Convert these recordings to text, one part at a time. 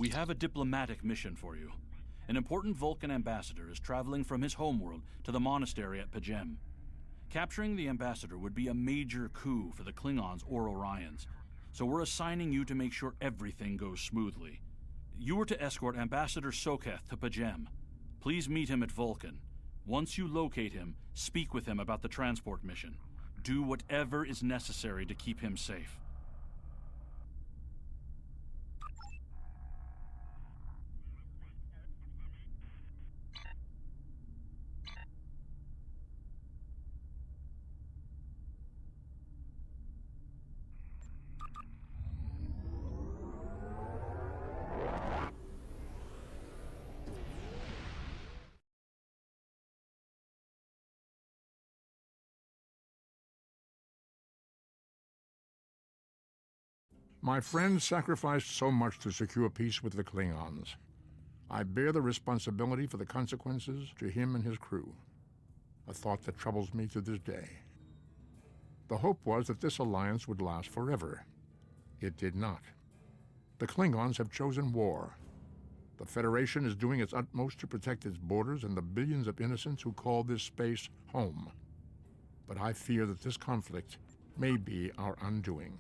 We have a diplomatic mission for you. An important Vulcan ambassador is traveling from his homeworld to the monastery at Pajem. Capturing the ambassador would be a major coup for the Klingons or Orions, so we're assigning you to make sure everything goes smoothly. You are to escort Ambassador Soketh to Pajem. Please meet him at Vulcan. Once you locate him, speak with him about the transport mission. Do whatever is necessary to keep him safe. My friend sacrificed so much to secure peace with the Klingons. I bear the responsibility for the consequences to him and his crew, a thought that troubles me to this day. The hope was that this alliance would last forever. It did not. The Klingons have chosen war. The Federation is doing its utmost to protect its borders and the billions of innocents who call this space home. But I fear that this conflict may be our undoing.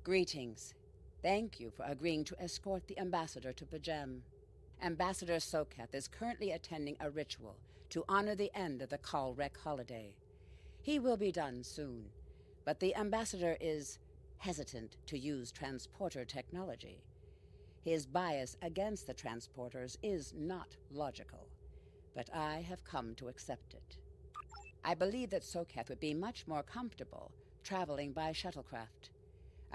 Greetings. Thank you for agreeing to escort the ambassador to Pajem. Ambassador Soketh is currently attending a ritual to honor the end of the Kalrek holiday. He will be done soon, but the ambassador is hesitant to use transporter technology. His bias against the transporters is not logical, but I have come to accept it. I believe that Soketh would be much more comfortable traveling by shuttlecraft.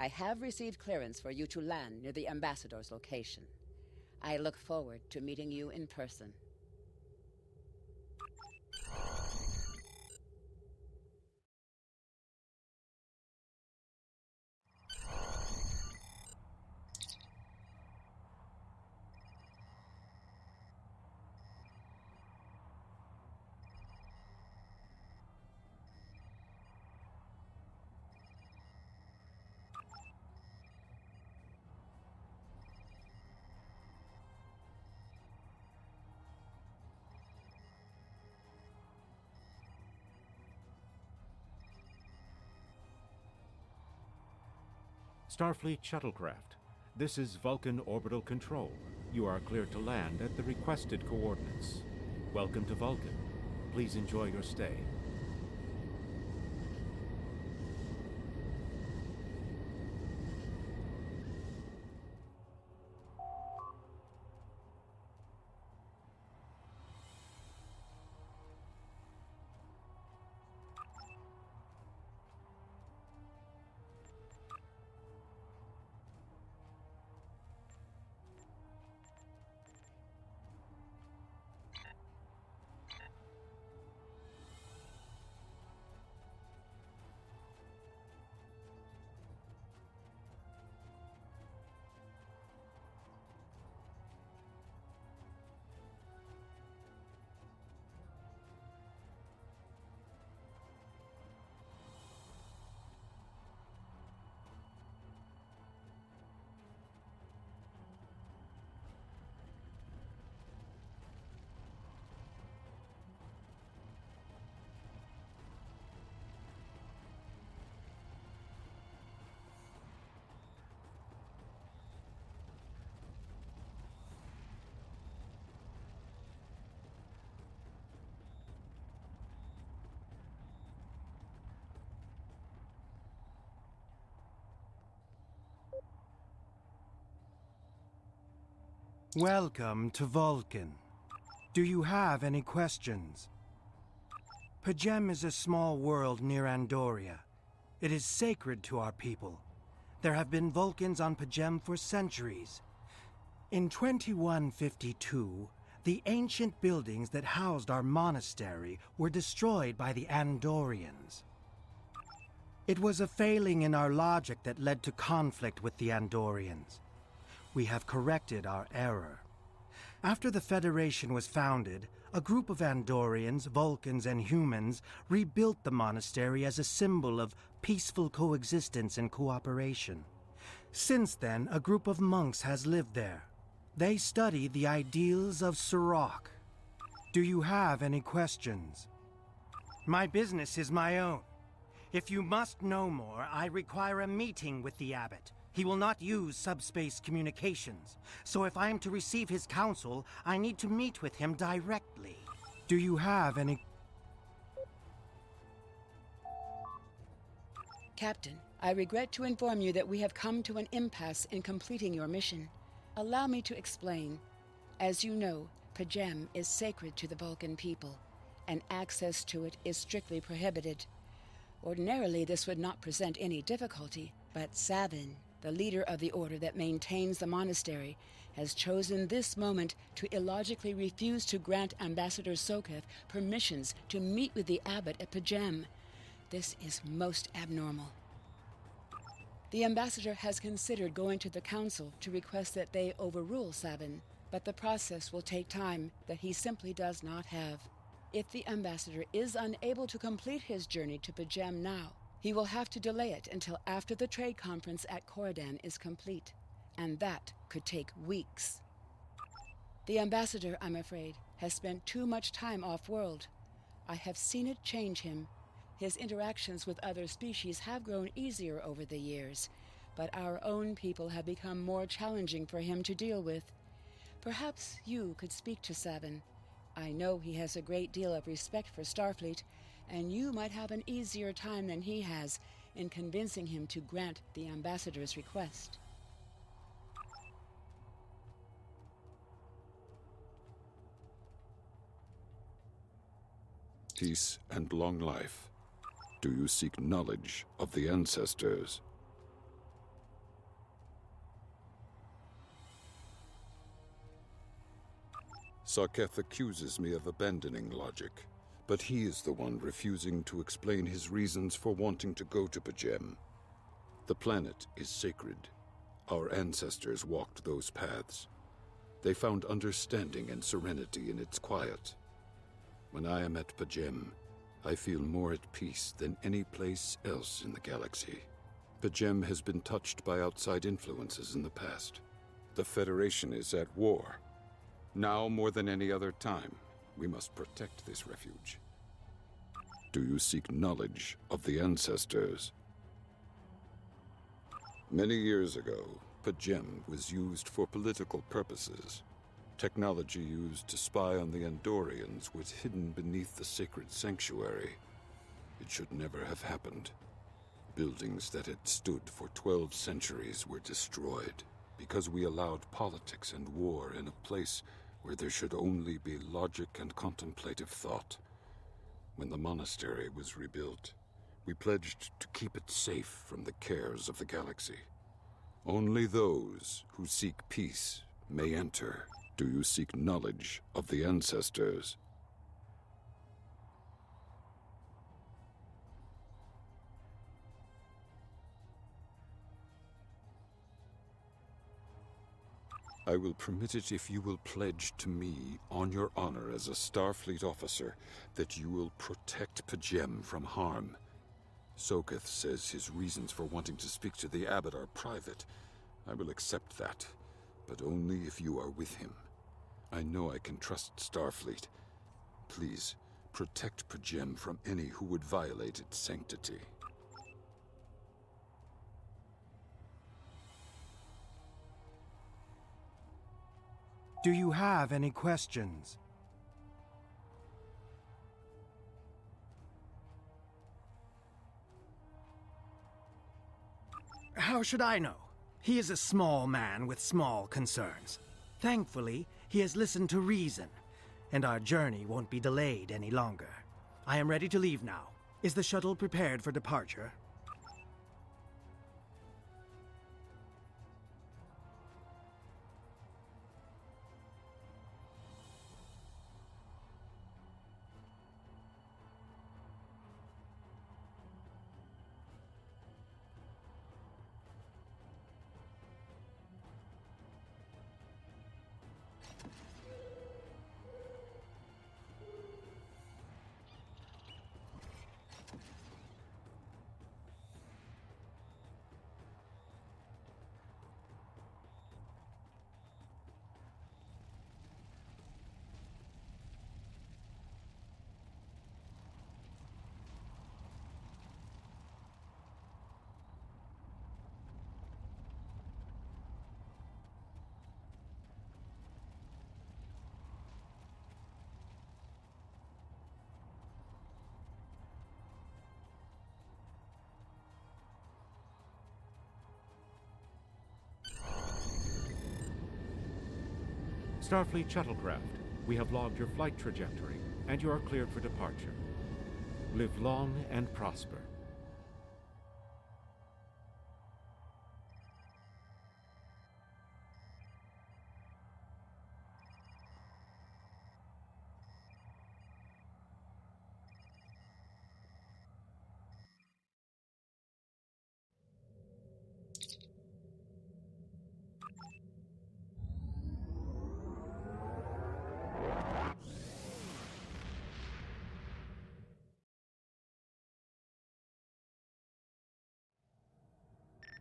I have received clearance for you to land near the ambassador's location. I look forward to meeting you in person. Starfleet shuttlecraft. This is Vulcan Orbital Control. You are cleared to land at the requested coordinates. Welcome to Vulcan. Please enjoy your stay. Welcome to Vulcan. Do you have any questions? Pajem is a small world near Andoria. It is sacred to our people. There have been Vulcans on Pajem for centuries. In 2152, the ancient buildings that housed our monastery were destroyed by the Andorians. It was a failing in our logic that led to conflict with the Andorians. We have corrected our error. After the Federation was founded, a group of Andorians, Vulcans, and humans rebuilt the monastery as a symbol of peaceful coexistence and cooperation. Since then, a group of monks has lived there. They study the ideals of Sirach. Do you have any questions? My business is my own. If you must know more, I require a meeting with the abbot. He will not use subspace communications, so if I am to receive his counsel, I need to meet with him directly. Do you have any... Captain, I regret to inform you that we have come to an impasse in completing your mission. Allow me to explain. As you know, Pajem is sacred to the Vulcan people, and access to it is strictly prohibited. Ordinarily, this would not present any difficulty, but Savin, the leader of the order that maintains the monastery, has chosen this moment to illogically refuse to grant Ambassador Soketh permissions to meet with the abbot at Pajem. This is most abnormal. The ambassador has considered going to the council to request that they overrule Savin, but the process will take time that he simply does not have. If the ambassador is unable to complete his journey to Pajem now, he will have to delay it until after the trade conference at Coridan is complete, and that could take weeks. The ambassador, I'm afraid, has spent too much time off-world. I have seen it change him. His interactions with other species have grown easier over the years, but our own people have become more challenging for him to deal with. Perhaps you could speak to Savin. I know he has a great deal of respect for Starfleet, and you might have an easier time than he has in convincing him to grant the ambassador's request. Peace and long life. Do you seek knowledge of the ancestors? Sarketh accuses me of abandoning logic, but he is the one refusing to explain his reasons for wanting to go to Pajem. The planet is sacred. Our ancestors walked those paths. They found understanding and serenity in its quiet. When I am at Pajem, I feel more at peace than any place else in the galaxy. Pajem has been touched by outside influences in the past. The Federation is at war. Now more than any other time, we must protect this refuge. Do you seek knowledge of the ancestors? Many years ago, Pajem was used for political purposes. Technology used to spy on the Andorians was hidden beneath the sacred sanctuary. It should never have happened. Buildings that had stood for 12 centuries were destroyed because we allowed politics and war in a place where there should only be logic and contemplative thought. When the monastery was rebuilt, we pledged to keep it safe from the cares of the galaxy. Only those who seek peace may enter. Do you seek knowledge of the ancestors? I will permit it if you will pledge to me, on your honor as a Starfleet officer, that you will protect Pajem from harm. Soketh says his reasons for wanting to speak to the abbot are private. I will accept that, but only if you are with him. I know I can trust Starfleet. Please, protect Pajem from any who would violate its sanctity. Do you have any questions? How should I know? He is a small man with small concerns. Thankfully, he has listened to reason, and our journey won't be delayed any longer. I am ready to leave now. Is the shuttle prepared for departure? Starfleet shuttlecraft, we have logged your flight trajectory, and you are cleared for departure. Live long and prosper.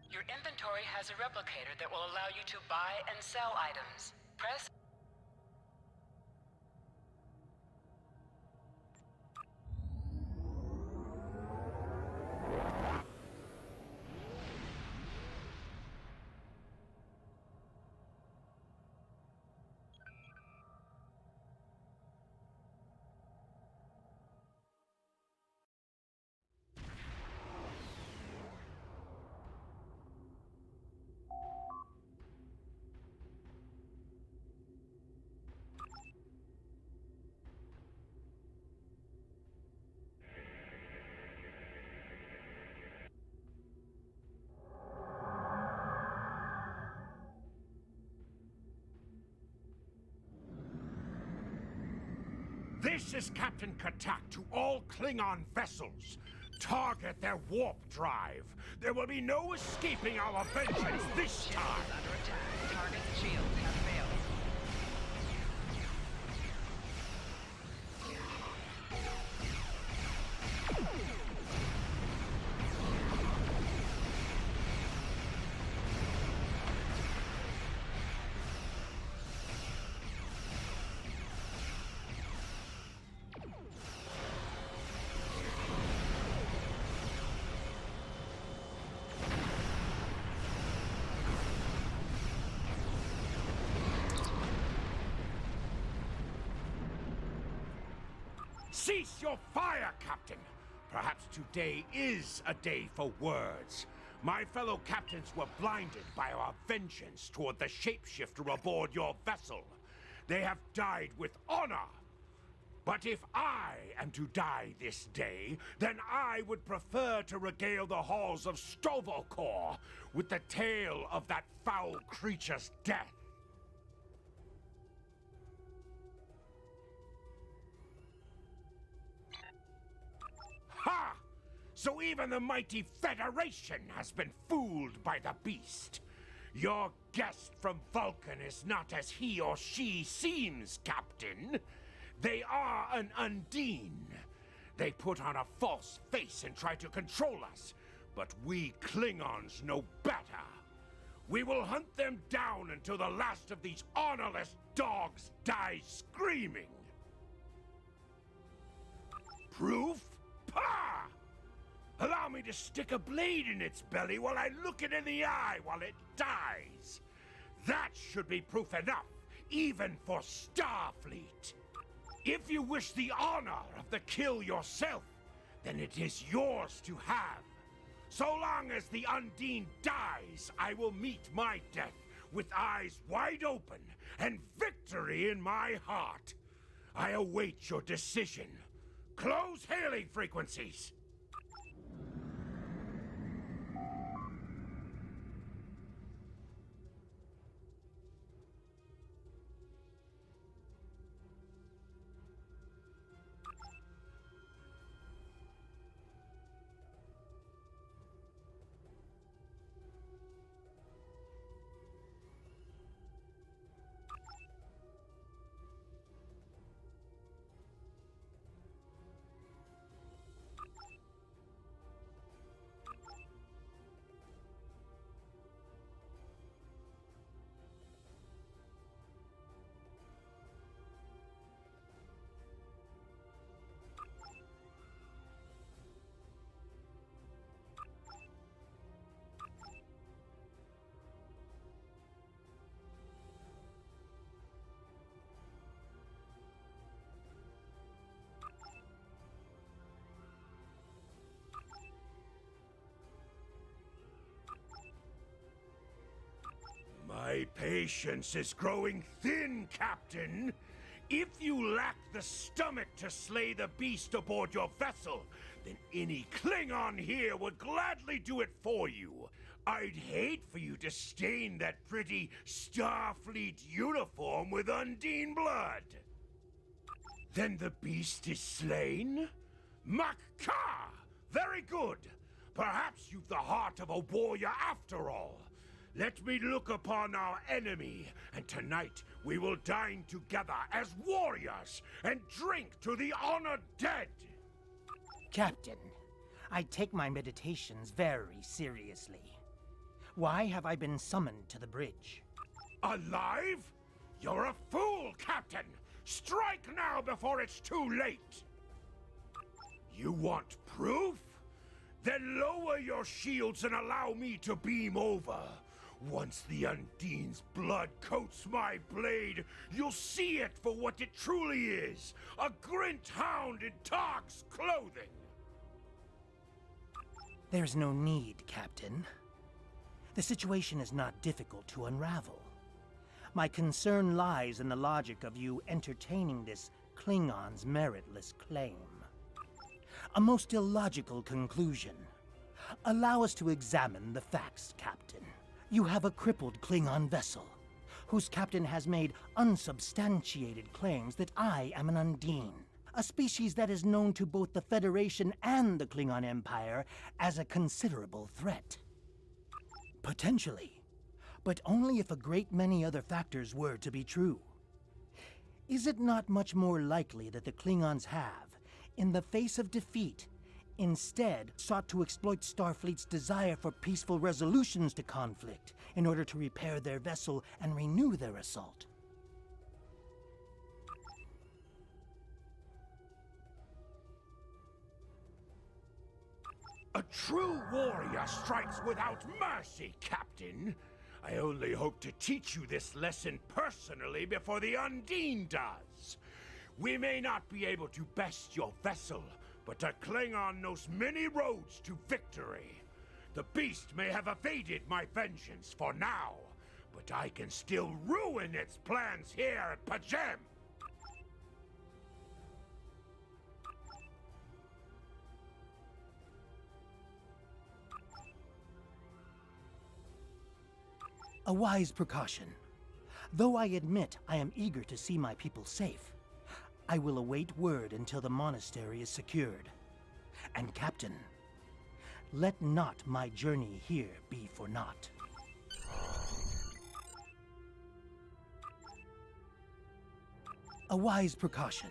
Your inventory has a replicator that will allow you to buy and sell items. Press... This is Captain Katak to all Klingon vessels. Target their warp drive. There will be no escaping our vengeance this time. Under attack. Target's shields have failed. Cease your fire, Captain! Perhaps today is a day for words. My fellow captains were blinded by our vengeance toward the shapeshifter aboard your vessel. They have died with honor. But if I am to die this day, then I would prefer to regale the halls of Stovokor with the tale of that foul creature's death. Ha! So even the mighty Federation has been fooled by the beast. Your guest from Vulcan is not as he or she seems, Captain. They are an Undine. They put on a false face and try to control us, but we Klingons know better. We will hunt them down until the last of these honorless dogs dies screaming. Proof? Pah! Allow me to stick a blade in its belly while I look it in the eye while it dies. That should be proof enough, even for Starfleet. If you wish the honor of the kill yourself, then it is yours to have. So long as the Undine dies, I will meet my death with eyes wide open and victory in my heart. I await your decision. Close hailing frequencies! My patience is growing thin, Captain. If you lack the stomach to slay the beast aboard your vessel, then any Klingon here would gladly do it for you. I'd hate for you to stain that pretty Starfleet uniform with Undine blood. Then the beast is slain? Makar! Very good. Perhaps you've the heart of a warrior after all. Let me look upon our enemy, and tonight we will dine together as warriors and drink to the honored dead. Captain, I take my meditations very seriously. Why have I been summoned to the bridge? Alive? You're a fool, Captain! Strike now before it's too late! You want proof? Then lower your shields and allow me to beam over. Once the Undine's blood coats my blade, you'll see it for what it truly is. A Grint hound in Tark's clothing. There's no need, Captain. The situation is not difficult to unravel. My concern lies in the logic of you entertaining this Klingon's meritless claim. A most illogical conclusion. Allow us to examine the facts, Captain. You have a crippled Klingon vessel, whose captain has made unsubstantiated claims that I am an Undine, a species that is known to both the Federation and the Klingon Empire as a considerable threat. Potentially, but only if a great many other factors were to be true. Is it not much more likely that the Klingons have, in the face of defeat, instead sought to exploit Starfleet's desire for peaceful resolutions to conflict in order to repair their vessel and renew their assault? A true warrior strikes without mercy, Captain. I only hope to teach you this lesson personally before the Undine does. We may not be able to best your vessel, but a Klingon knows many roads to victory. The beast may have evaded my vengeance for now, but I can still ruin its plans here at Pajem. A wise precaution. Though I admit I am eager to see my people safe, I will await word until the monastery is secured. And Captain, let not my journey here be for naught. A wise precaution.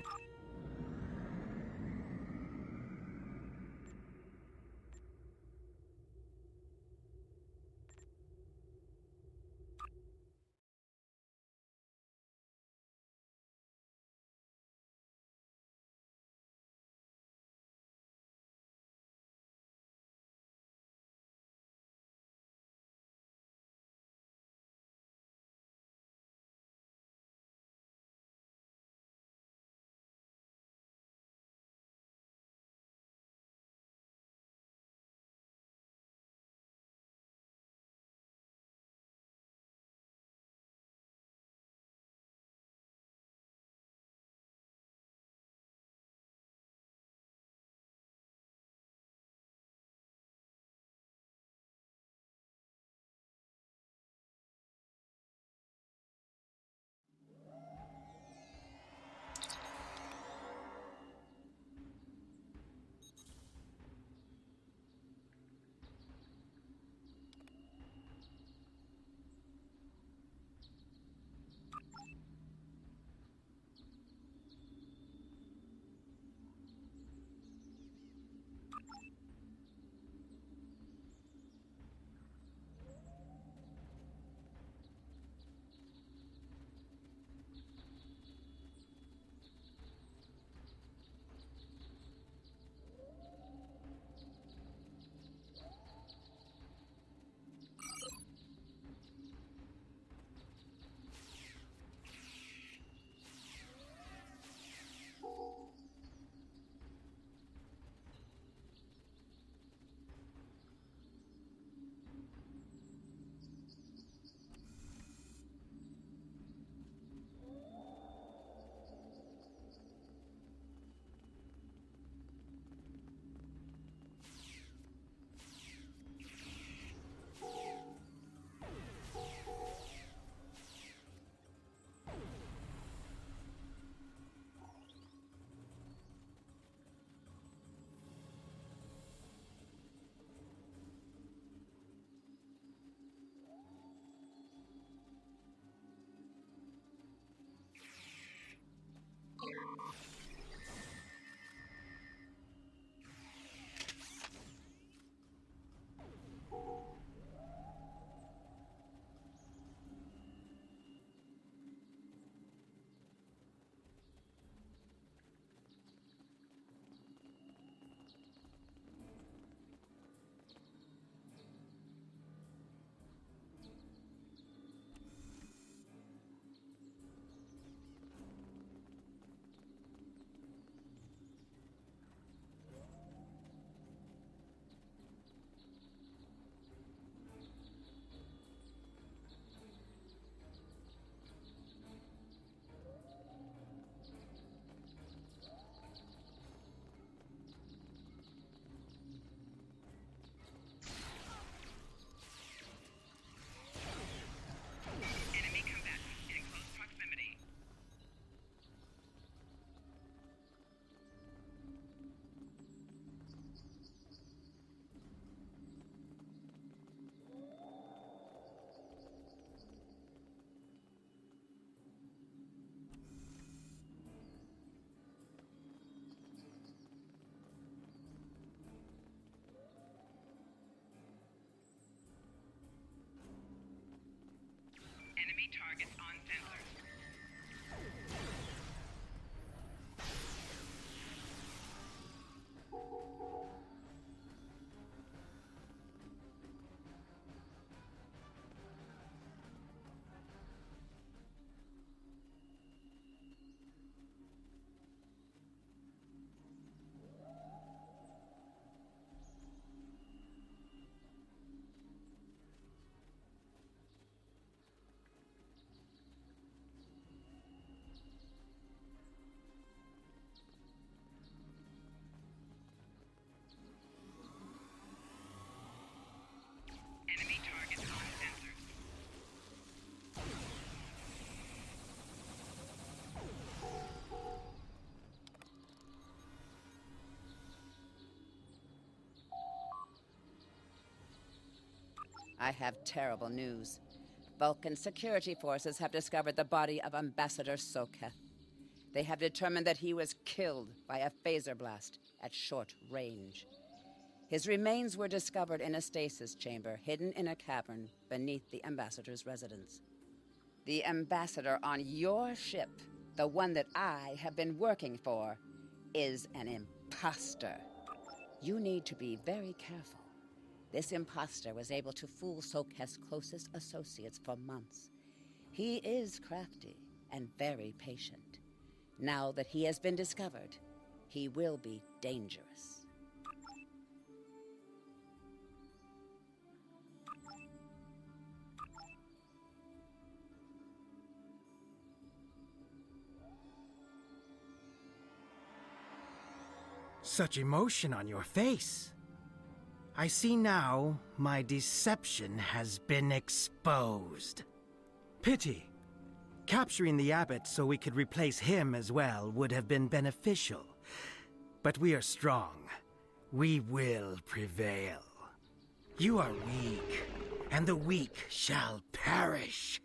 I have terrible news. Vulcan security forces have discovered the body of Ambassador Soketh. They have determined that he was killed by a phaser blast at short range. His remains were discovered in a stasis chamber hidden in a cavern beneath the Ambassador's residence. The Ambassador on your ship, the one that I have been working for, is an imposter. You need to be very careful. This imposter was able to fool Soketh's closest associates for months. He is crafty and very patient. Now that he has been discovered, he will be dangerous. Such emotion on your face. I see now my deception has been exposed. Pity. Capturing the abbot so we could replace him as well would have been beneficial. But we are strong. We will prevail. You are weak, and the weak shall perish.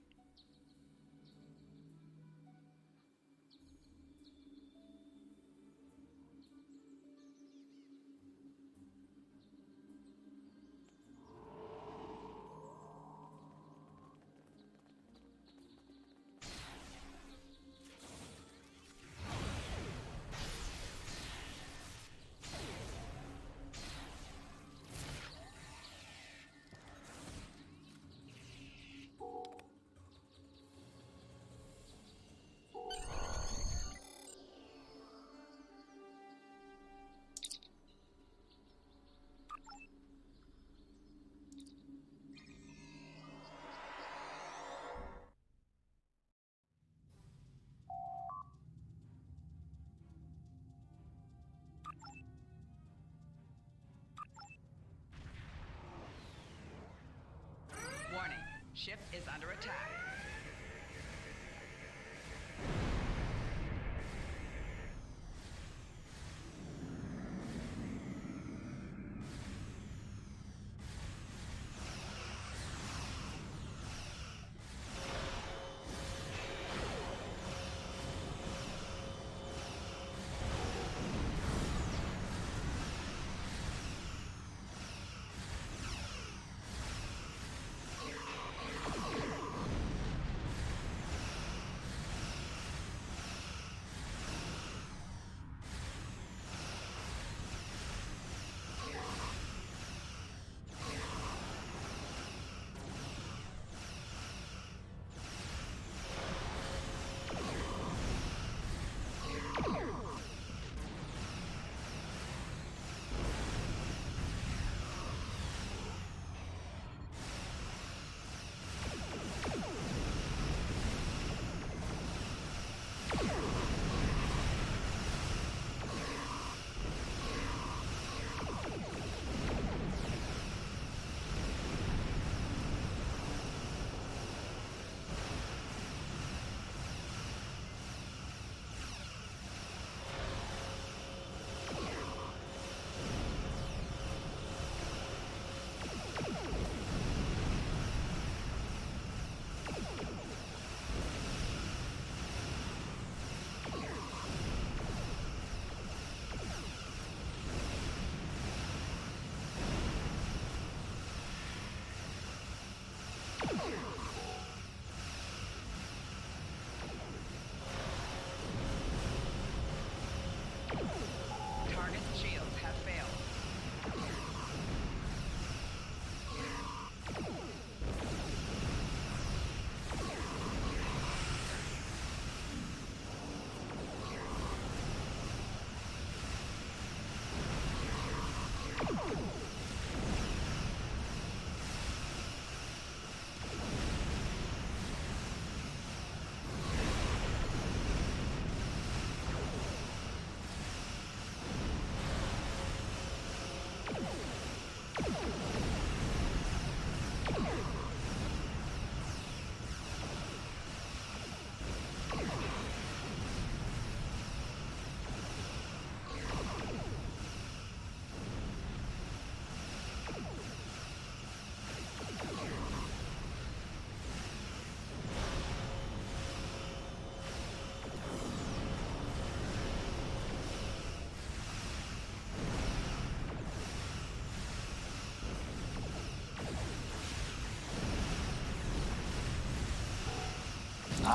Warning, ship is under attack.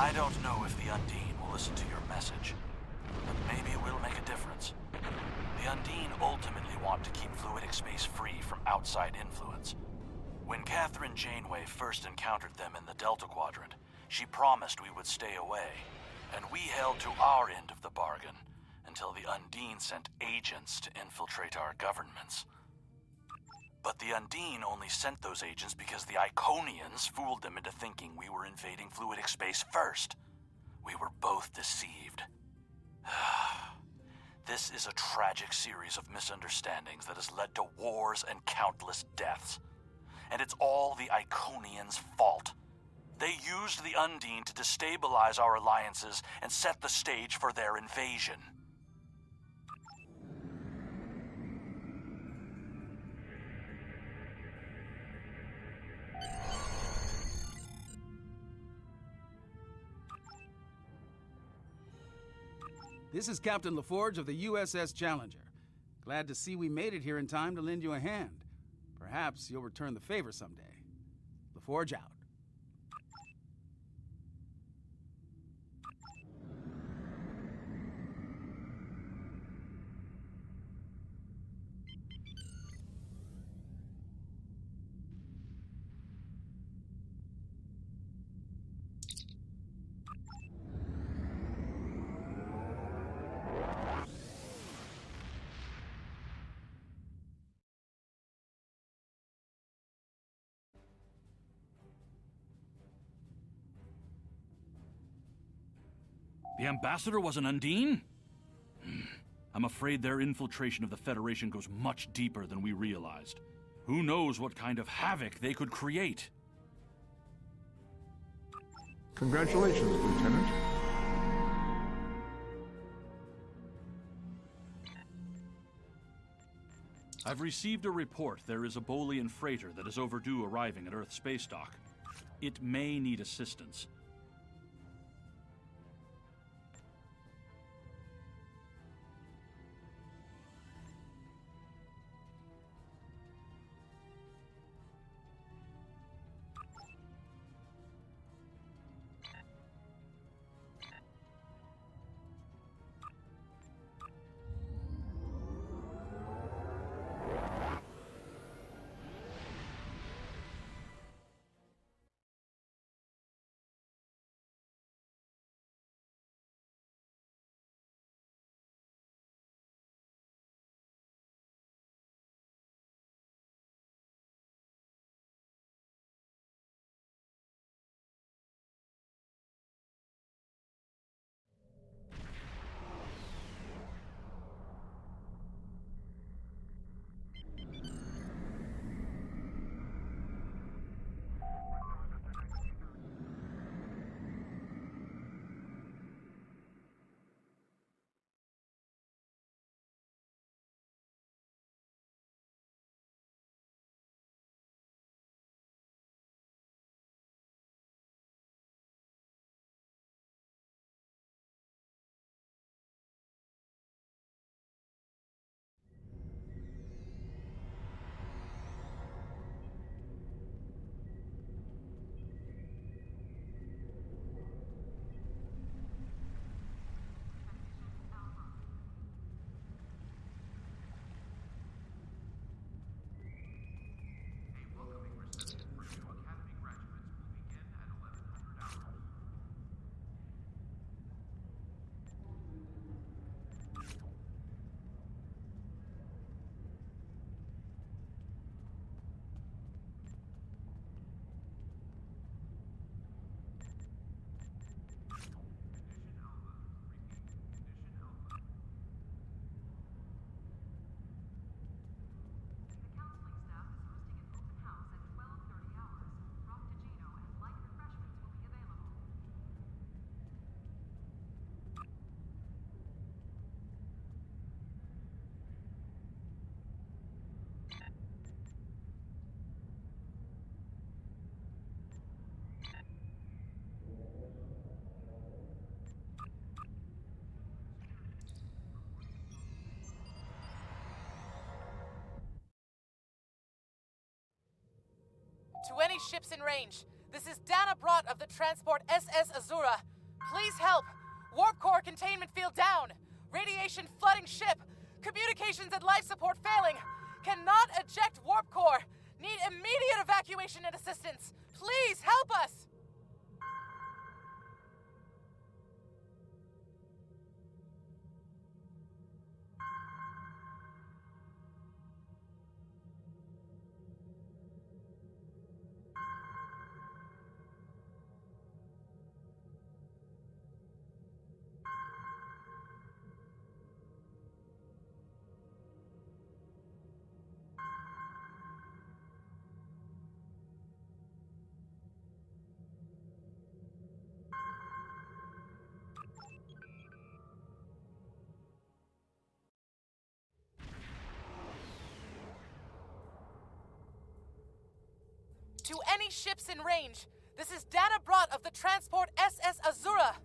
I don't know if the Undine will listen to your message, but maybe it will make a difference. The Undine ultimately want to keep fluidic space free from outside influence. When Admiral Janeway first encountered them in the Delta Quadrant, she promised we would stay away, and we held to our end of the bargain until the Undine sent agents to infiltrate our governments. But the Undine only sent those agents because the Iconians fooled them into thinking we were invading fluidic space first. We were both deceived. This is a tragic series of misunderstandings that has led to wars and countless deaths. And it's all the Iconians' fault. They used the Undine to destabilize our alliances and set the stage for their invasion. This is Captain LaForge of the USS Challenger. Glad to see we made it here in time to lend you a hand. Perhaps you'll return the favor someday. LaForge out. The Ambassador was an Undine? I'm afraid their infiltration of the Federation goes much deeper than we realized. Who knows what kind of havoc they could create? Congratulations, Lieutenant. I've received a report there is a Bolian freighter that is overdue arriving at Earth space dock. It may need assistance. To any ships in range, this is Dana Brott of the transport SS Azura. Please help! Warp core containment field down! Radiation flooding ship! Communications and life support failing! Cannot eject warp core! Need immediate evacuation and assistance! Please help us! To any ships in range, this is Dana Brott of the transport SS Azura.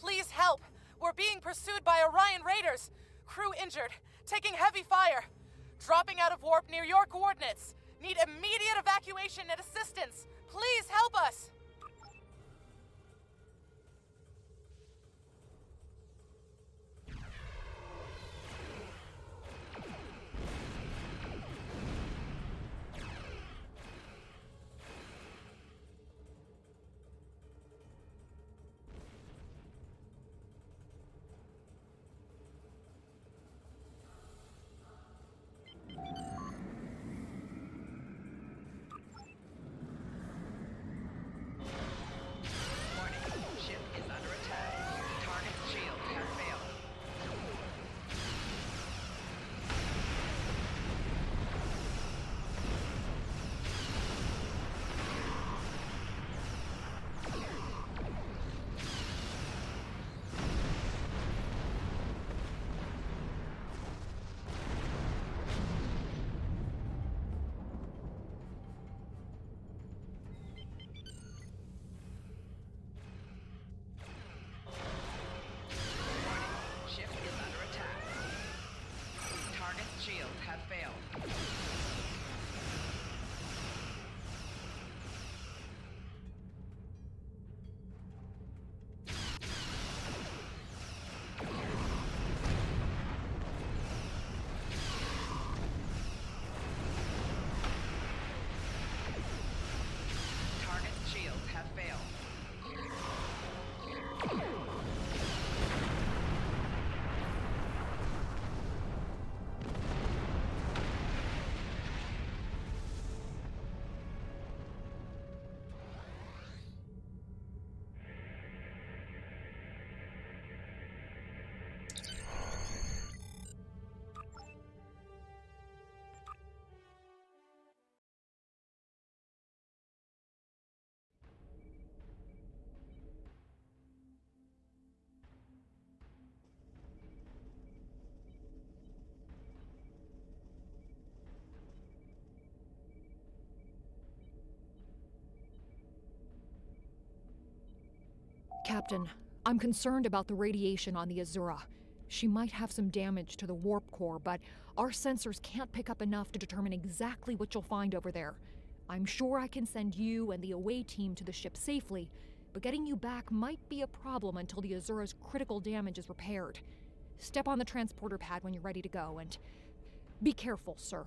Please help! We're being pursued by Orion raiders. Crew injured, taking heavy fire. Dropping out of warp near your coordinates. Need immediate evacuation and assistance. Please help us! Captain, I'm concerned about the radiation on the Azura. She might have some damage to the warp core, but our sensors can't pick up enough to determine exactly what you'll find over there. I'm sure I can send you and the away team to the ship safely, but getting you back might be a problem until the Azura's critical damage is repaired. Step on the transporter pad when you're ready to go, and be careful, sir.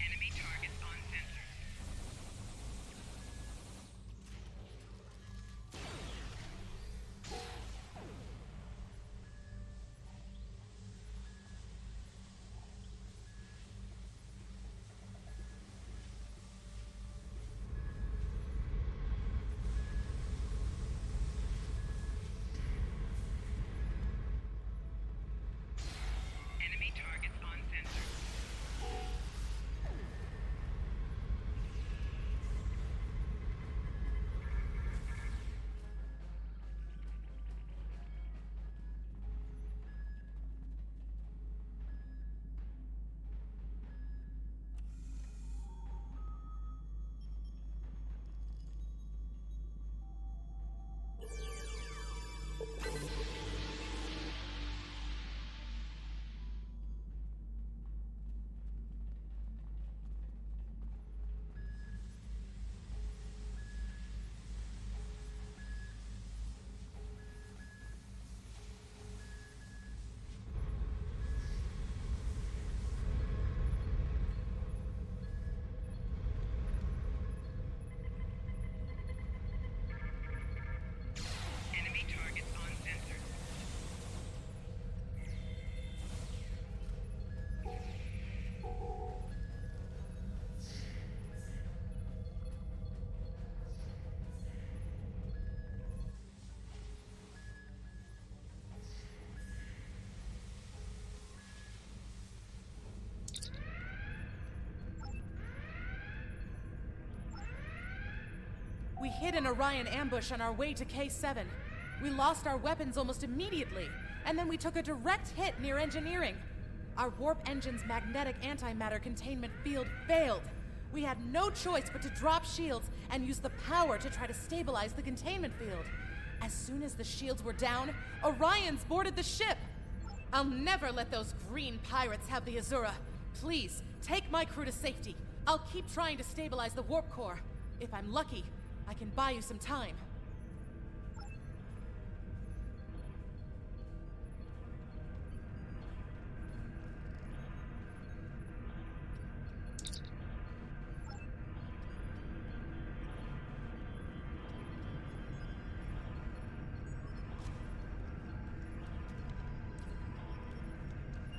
Enemy targets on sensor. Enemy targets on sensor. Enemy targets on sensor. We hid an Orion ambush on our way to K7. We lost our weapons almost immediately, and then we took a direct hit near engineering. Our warp engine's magnetic antimatter containment field failed. We had no choice but to drop shields and use the power to try to stabilize the containment field. As soon as the shields were down, Orions boarded the ship. I'll never let those green pirates have the Azura. Please, take my crew to safety. I'll keep trying to stabilize the warp core. If I'm lucky, I can buy you some time.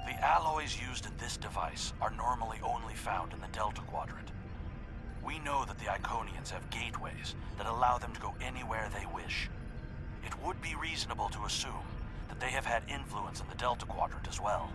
The alloys used in this device are normally only found in the Delta Quadrant. We know that the Iconians have gateways that allow them to go anywhere they wish. It would be reasonable to assume that they have had influence in the Delta Quadrant as well.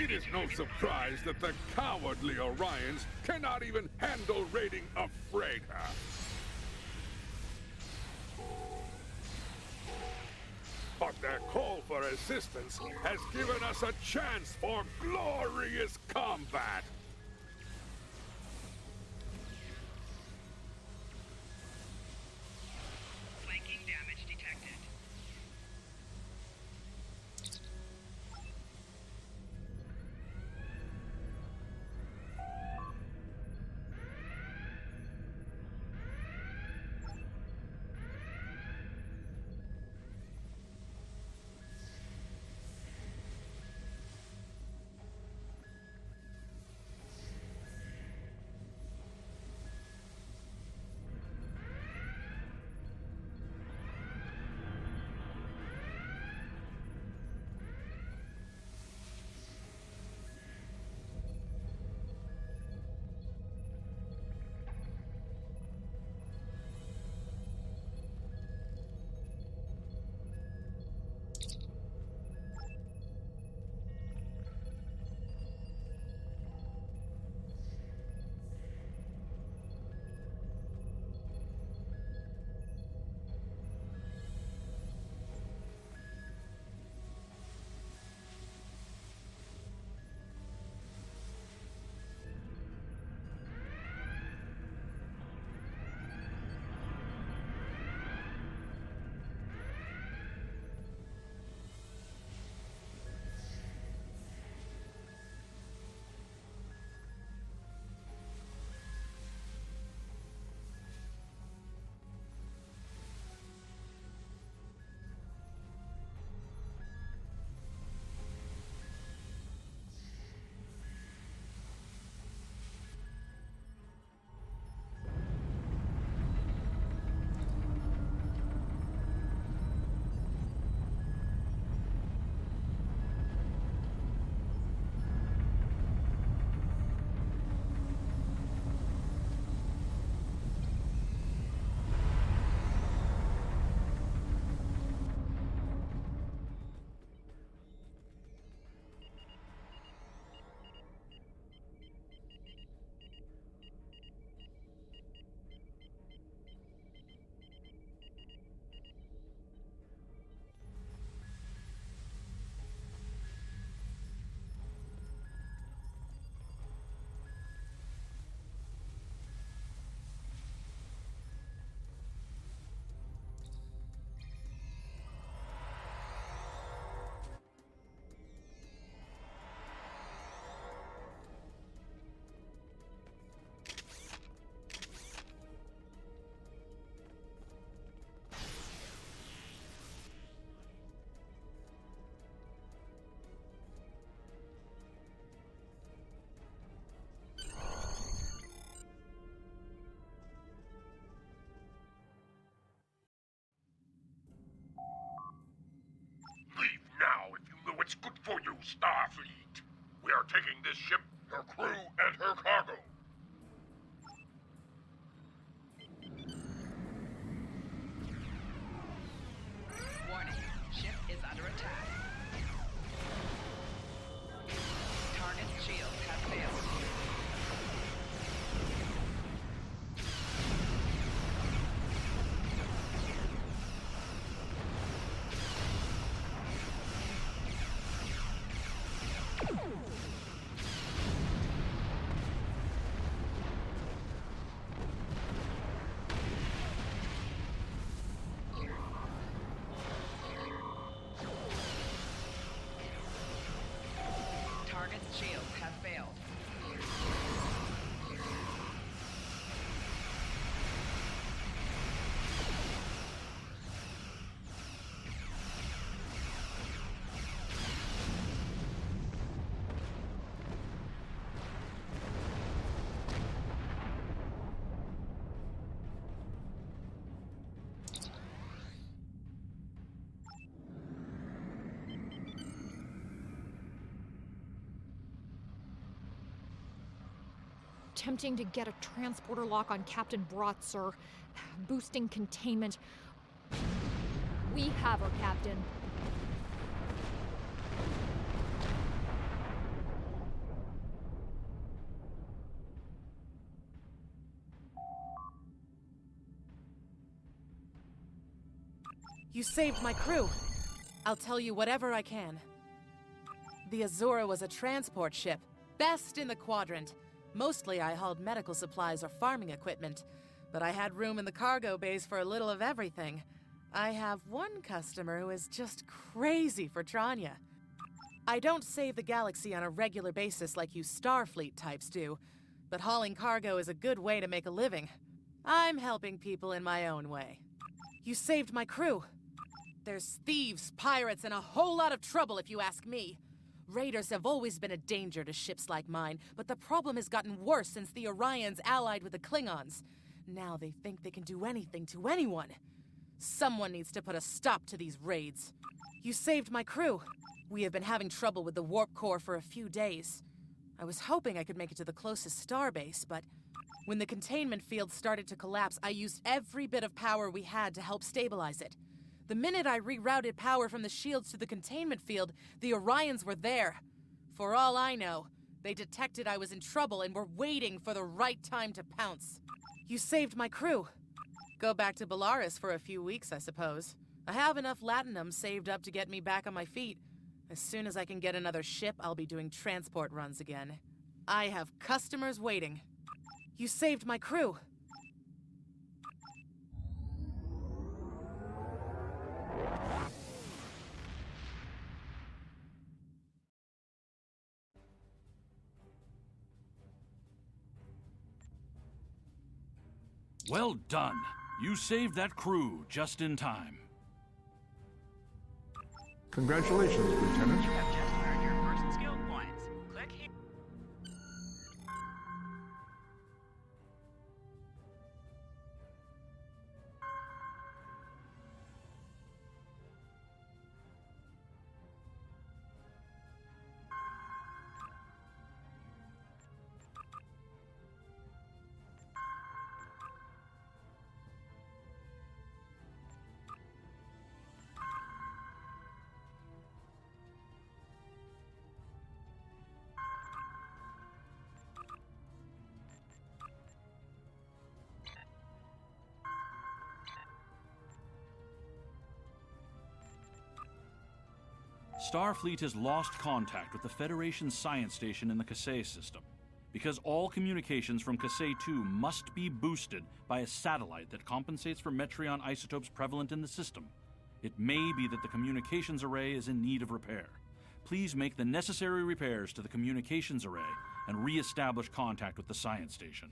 It is no surprise that the cowardly Orions cannot even handle raiding a freighter. But their call for assistance has given us a chance for glorious combat. Flanking damage detected. Leave now if you know what's good for you, Starfleet. We are taking this ship, her crew, and her cargo. Warning. Ship is under attack. Target shields have failed. Target's shields have failed. Attempting to get a transporter lock on Captain Brott, sir. Boosting containment. We have her, Captain. You saved my crew. I'll tell you whatever I can. The Azura was a transport ship, best in the quadrant. Mostly I hauled medical supplies or farming equipment, but I had room in the cargo bays for a little of everything. I have one customer who is just crazy for Tranya. I don't save the galaxy on a regular basis like you Starfleet types do, but hauling cargo is a good way to make a living. I'm helping people in my own way. You saved my crew. There's thieves, pirates, and a whole lot of trouble if you ask me. Raiders have always been a danger to ships like mine, but the problem has gotten worse since the Orions allied with the Klingons. Now they think they can do anything to anyone. Someone needs to put a stop to these raids. You saved my crew. We have been having trouble with the warp core for a few days. I was hoping I could make it to the closest starbase, but when the containment field started to collapse, I used every bit of power we had to help stabilize it. The minute I rerouted power from the shields to the containment field, the Orions were there. For all I know, they detected I was in trouble and were waiting for the right time to pounce. You saved my crew. Go back to Bellaris for a few weeks, I suppose. I have enough latinum saved up to get me back on my feet. As soon as I can get another ship, I'll be doing transport runs again. I have customers waiting. You saved my crew. Well done. You saved that crew just in time. Congratulations, Lieutenant. You have just earned your first skill points. Click here. Starfleet has lost contact with the Federation's science station in the Kasei system. Because all communications from Kasei 2 must be boosted by a satellite that compensates for Metreon isotopes prevalent in the system, it may be that the communications array is in need of repair. Please make the necessary repairs to the communications array and re-establish contact with the science station.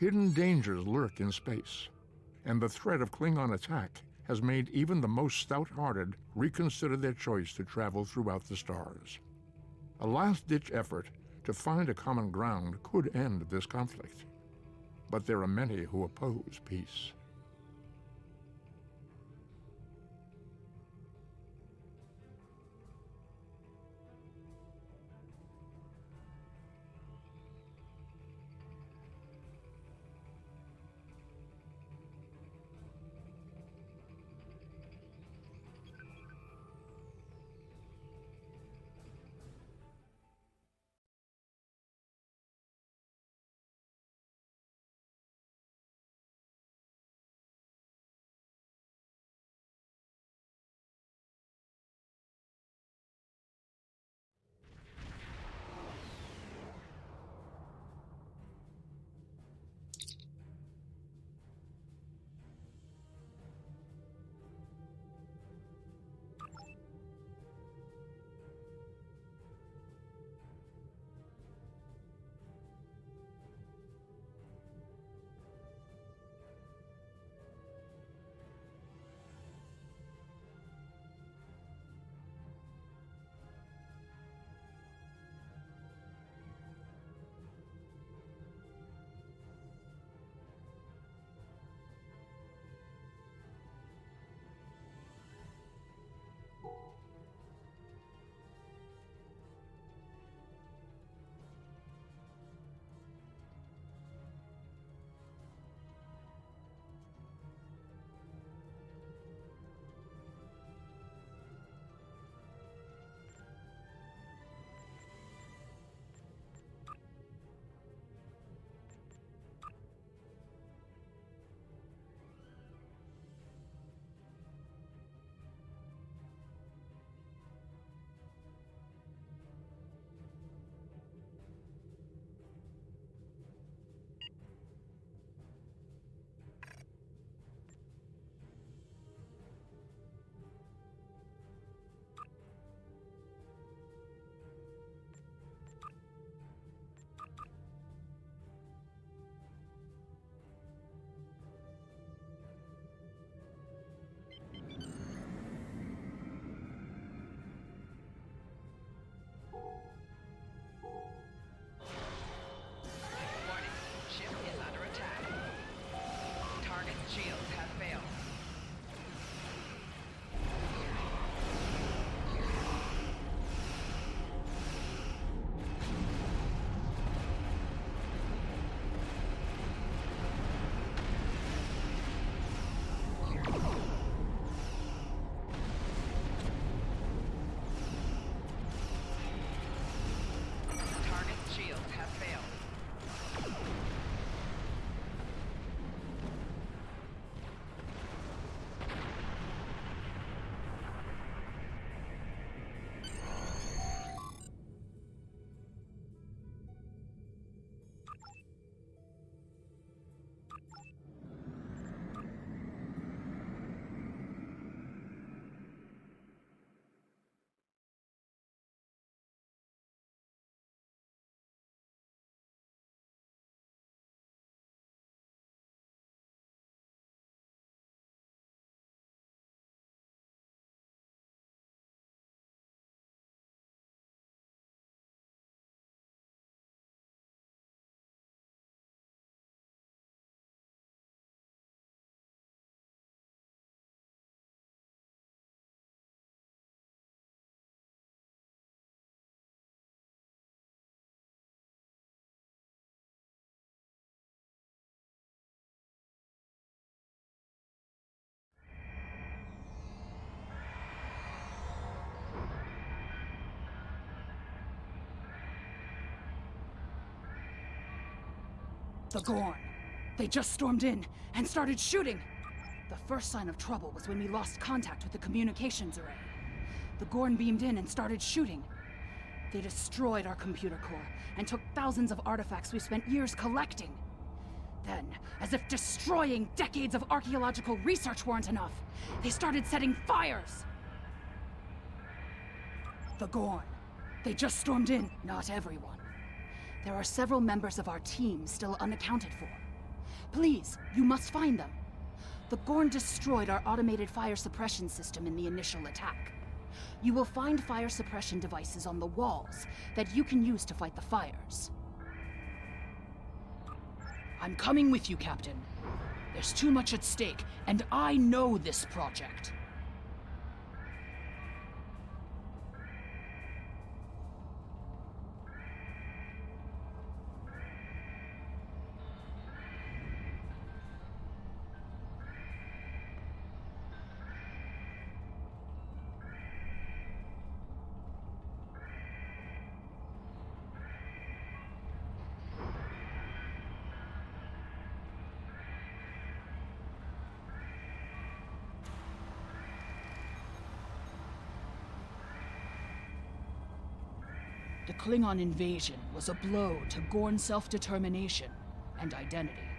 Hidden dangers lurk in space, and the threat of Klingon attack has made even the most stout-hearted reconsider their choice to travel throughout the stars. A last-ditch effort to find a common ground could end this conflict, but there are many who oppose peace. The Gorn. They just stormed in and started shooting. The first sign of trouble was when we lost contact with the communications array. The Gorn beamed in and started shooting. They destroyed our computer core and took thousands of artifacts we spent years collecting. Then, as if destroying decades of archaeological research weren't enough, they started setting fires! The Gorn. They just stormed in. Not everyone. There are several members of our team still unaccounted for. Please, you must find them. The Gorn destroyed our automated fire suppression system in the initial attack. You will find fire suppression devices on the walls that you can use to fight the fires. I'm coming with you, Captain. There's too much at stake, and I know this project. The Klingon invasion was a blow to Gorn self-determination and identity.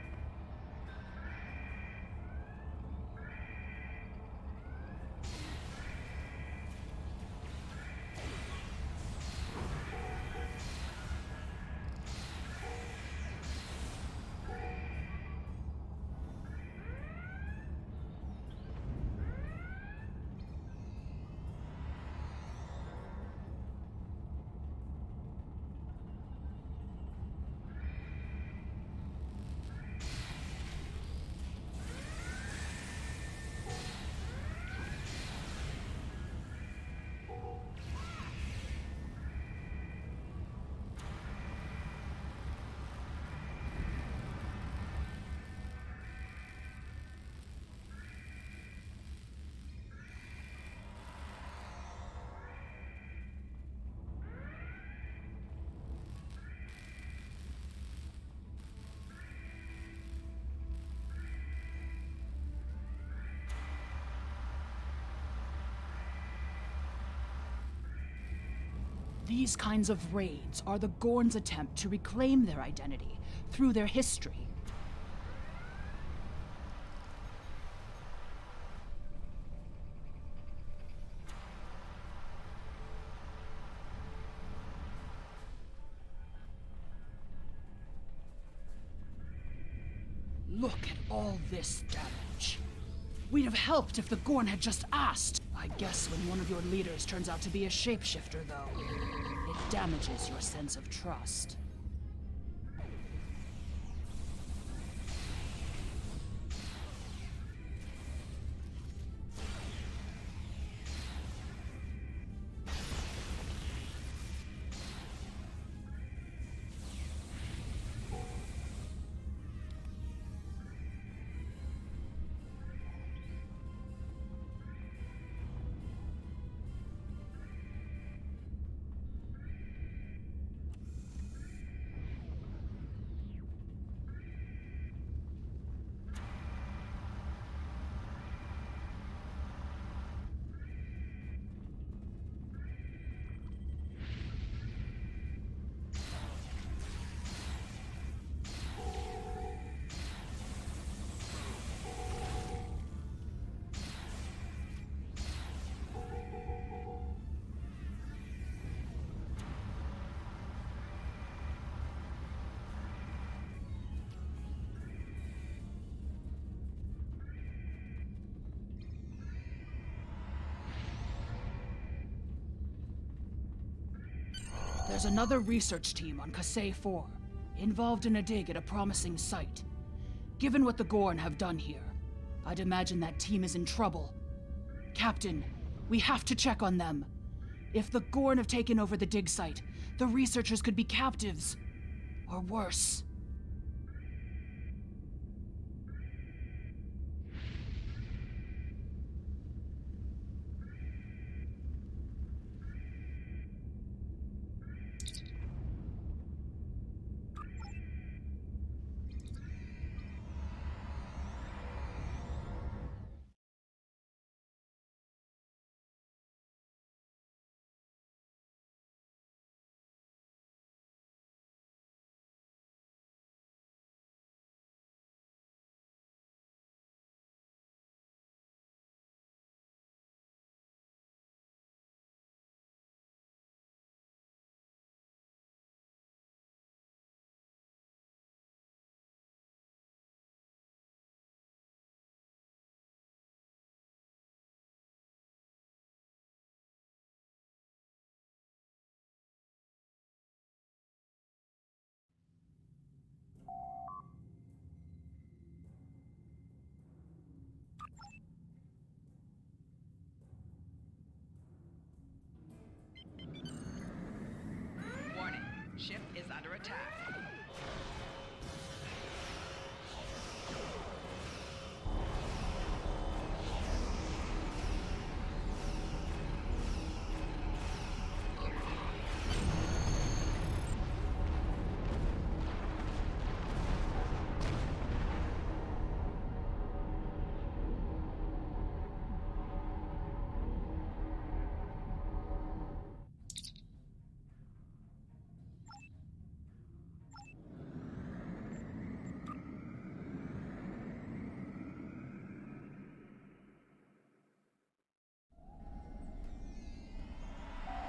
These kinds of raids are the Gorn's attempt to reclaim their identity through their history. Look at all this damage. We'd have helped if the Gorn had just asked. I guess when one of your leaders turns out to be a shapeshifter, though, it damages your sense of trust. There's another research team on Kasei 4, involved in a dig at a promising site. Given what the Gorn have done here, I'd imagine that team is in trouble. Captain, we have to check on them. If the Gorn have taken over the dig site, the researchers could be captives. Or worse.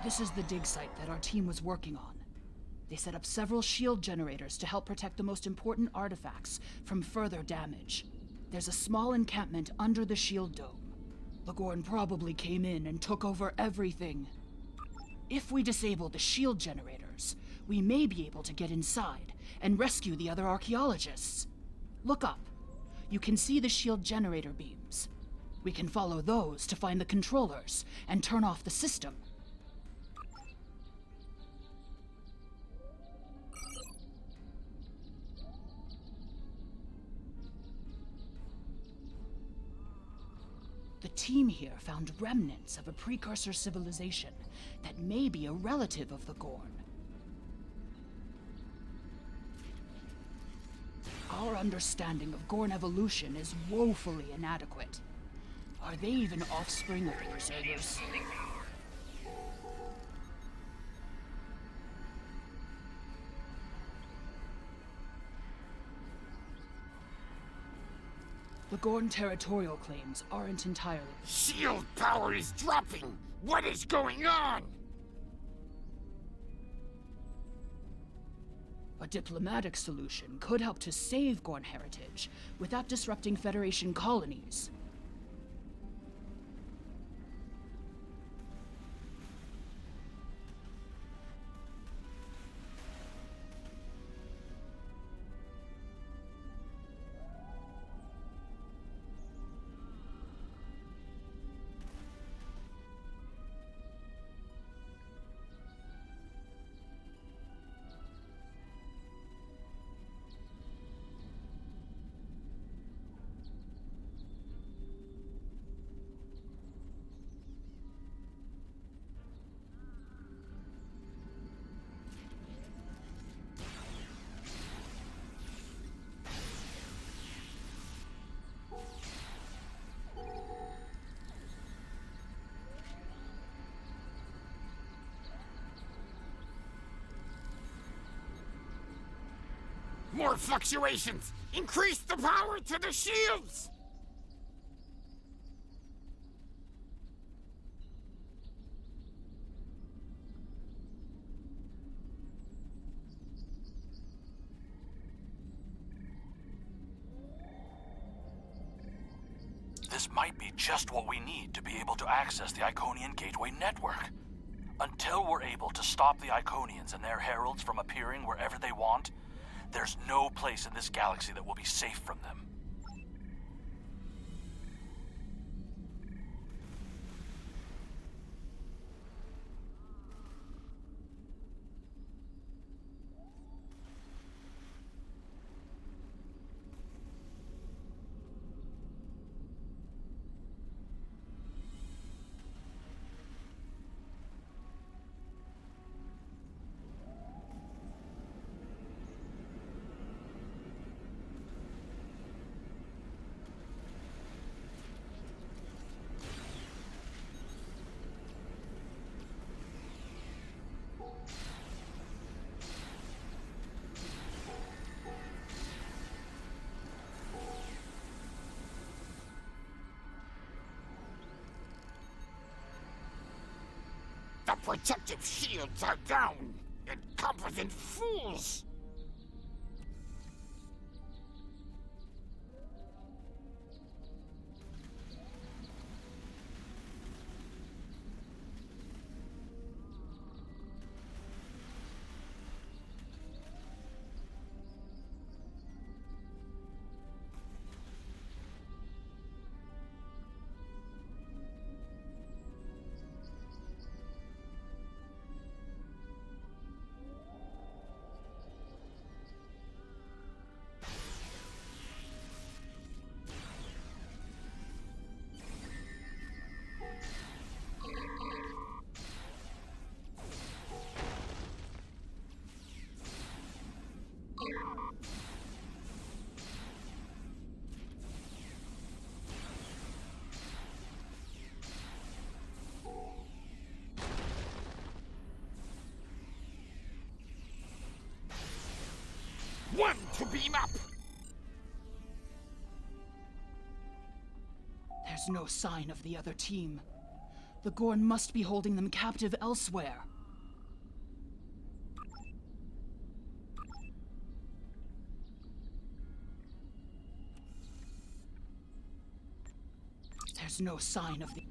This is the dig site that our team was working on. They set up several shield generators to help protect the most important artifacts from further damage. There's a small encampment under the shield dome. The Gorn probably came in and took over everything. If we disable the shield generators, we may be able to get inside and rescue the other archaeologists. Look up. You can see the shield generator beams. We can follow those to find the controllers and turn off the system. The team here found remnants of a precursor civilization that may be a relative of the Gorn. Our understanding of Gorn evolution is woefully inadequate. Are they even offspring of the Preservers? The Gorn territorial claims aren't entirely... Shield power is dropping! What is going on? A diplomatic solution could help to save Gorn heritage without disrupting Federation colonies. More fluctuations! Increase the power to the shields! This might be just what we need to be able to access the Iconian Gateway network. Until we're able to stop the Iconians and their heralds from appearing wherever they want, there's no place in this galaxy that will be safe from them. The protective shields are down! Incompetent fools! One to beam up! There's no sign of the other team. The Gorn must be holding them captive elsewhere. There's no sign of the...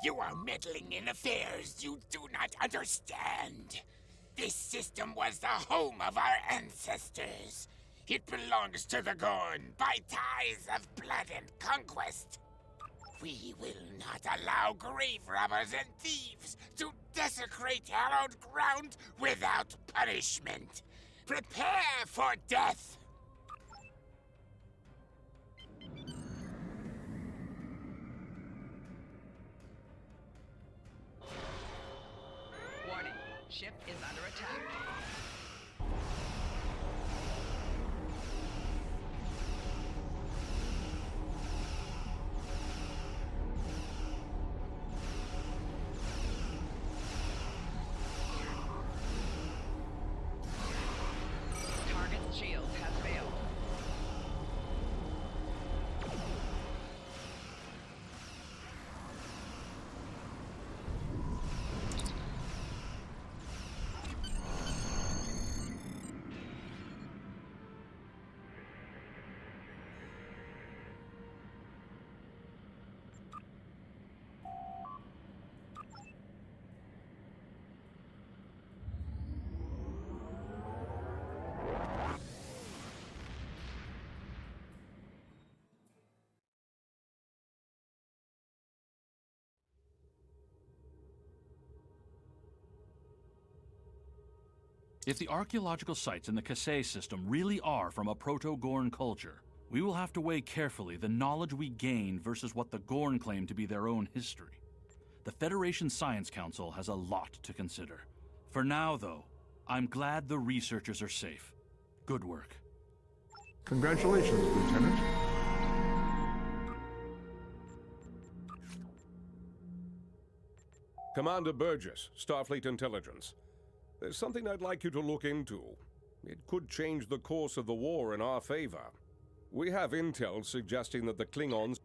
You are meddling in affairs you do not understand. This system was the home of our ancestors. It belongs to the Gorn by ties of blood and conquest. We will not allow grave robbers and thieves to desecrate hallowed ground without punishment. Prepare for death! Warning, ship is under attack. Target's shield has failed. If the archaeological sites in the Kasei system really are from a Proto-Gorn culture, we will have to weigh carefully the knowledge we gain versus what the Gorn claim to be their own history. The Federation Science Council has a lot to consider. For now, though, I'm glad the researchers are safe. Good work. Congratulations, Lieutenant. Commander Burgess, Starfleet Intelligence. There's something I'd like you to look into. It could change the course of the war in our favor. We have intel suggesting that the Klingons